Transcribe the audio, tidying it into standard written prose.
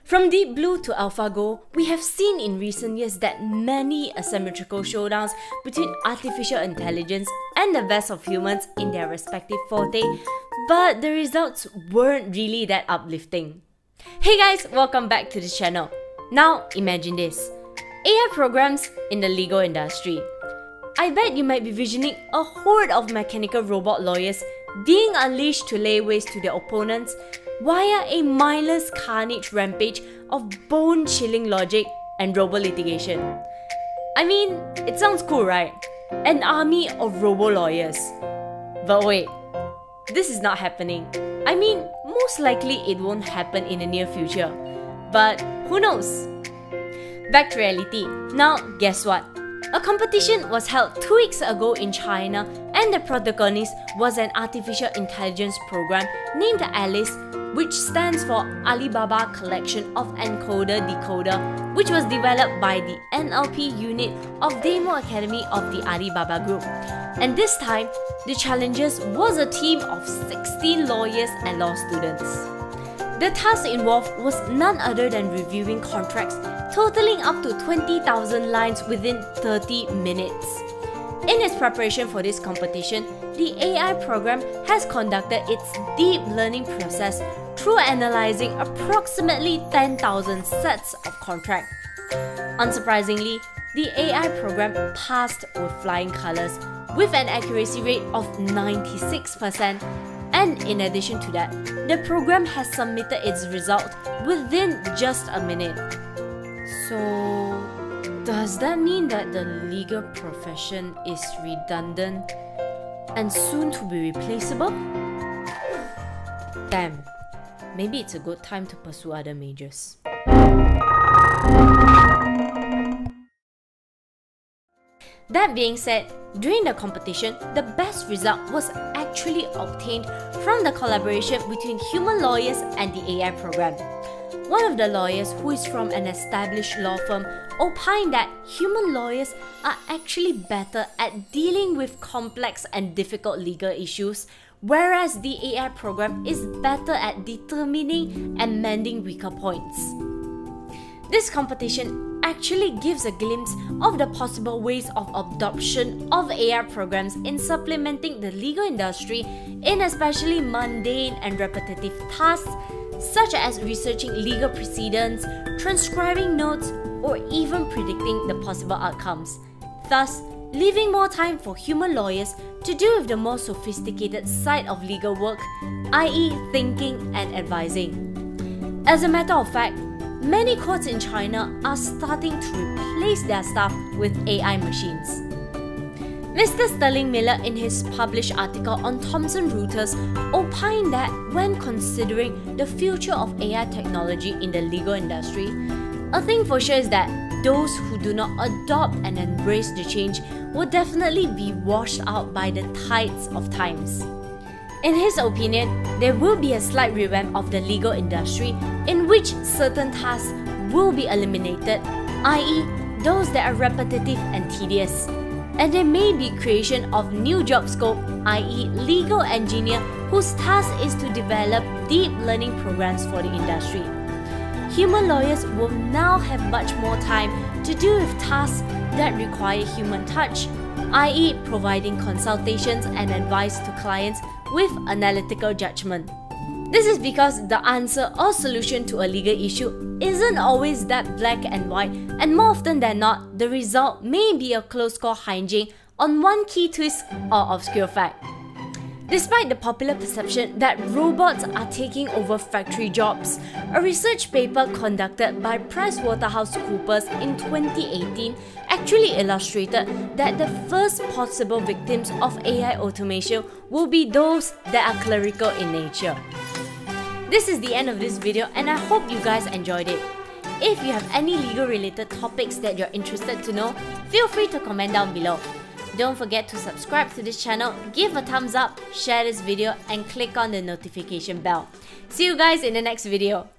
From Deep Blue to AlphaGo, we have seen in recent years that many asymmetrical showdowns between artificial intelligence and the best of humans in their respective forte, but the results weren't really that uplifting. Hey guys, welcome back to the channel. Now imagine this, AI programs in the legal industry. I bet you might be visioning a horde of mechanical robot lawyers being unleashed to lay waste to their opponents via a mindless carnage rampage of bone-chilling logic and robo-litigation. I mean, it sounds cool, right? An army of robo-lawyers. But wait, this is not happening. I mean, most likely it won't happen in the near future. But who knows? Back to reality. Now, guess what? A competition was held 2 weeks ago in China, and the protagonist was an artificial intelligence program named Alice, which stands for Alibaba Collection of Encoder-Decoder, which was developed by the NLP unit of Damo Academy of the Alibaba Group. And this time, the challengers was a team of 16 lawyers and law students. The task involved was none other than reviewing contracts totaling up to 20,000 lines within 30 minutes. In its preparation for this competition, the AI program has conducted its deep learning process through analyzing approximately 10,000 sets of contracts. Unsurprisingly, the AI program passed with flying colors with an accuracy rate of 96%. And in addition to that, the program has submitted its result within just a minute. So, does that mean that the legal profession is redundant and soon to be replaceable? Damn, maybe it's a good time to pursue other majors. That being said, during the competition, the best result was actually obtained from the collaboration between human lawyers and the AI program. One of the lawyers, who is from an established law firm, opined that human lawyers are actually better at dealing with complex and difficult legal issues, whereas the AI program is better at determining and mending weaker points. This competition actually gives a glimpse of the possible ways of adoption of AI programs in supplementing the legal industry in especially mundane and repetitive tasks such as researching legal precedents, transcribing notes, or even predicting the possible outcomes, thus leaving more time for human lawyers to deal with the more sophisticated side of legal work, i.e. thinking and advising. As a matter of fact, many courts in China are starting to replace their staff with AI machines. Mr. Sterling Miller, in his published article on Thomson Reuters, opined that when considering the future of AI technology in the legal industry, a thing for sure is that those who do not adopt and embrace the change will definitely be washed out by the tides of times. In his opinion, there will be a slight revamp of the legal industry in which certain tasks will be eliminated, i.e. those that are repetitive and tedious. And there may be creation of new job scope, i.e. legal engineer, whose task is to develop deep learning programs for the industry. Human lawyers will now have much more time to deal with tasks that require human touch, i.e. providing consultations and advice to clients with analytical judgment. This is because the answer or solution to a legal issue isn't always that black and white, and more often than not, the result may be a close call hinging on one key twist or obscure fact. Despite the popular perception that robots are taking over factory jobs, a research paper conducted by PricewaterhouseCoopers in 2018 actually illustrated that the first possible victims of AI automation will be those that are clerical in nature. This is the end of this video, and I hope you guys enjoyed it. If you have any legal related topics that you're interested to know, feel free to comment down below. Don't forget to subscribe to this channel, give a thumbs up, share this video, and click on the notification bell. See you guys in the next video.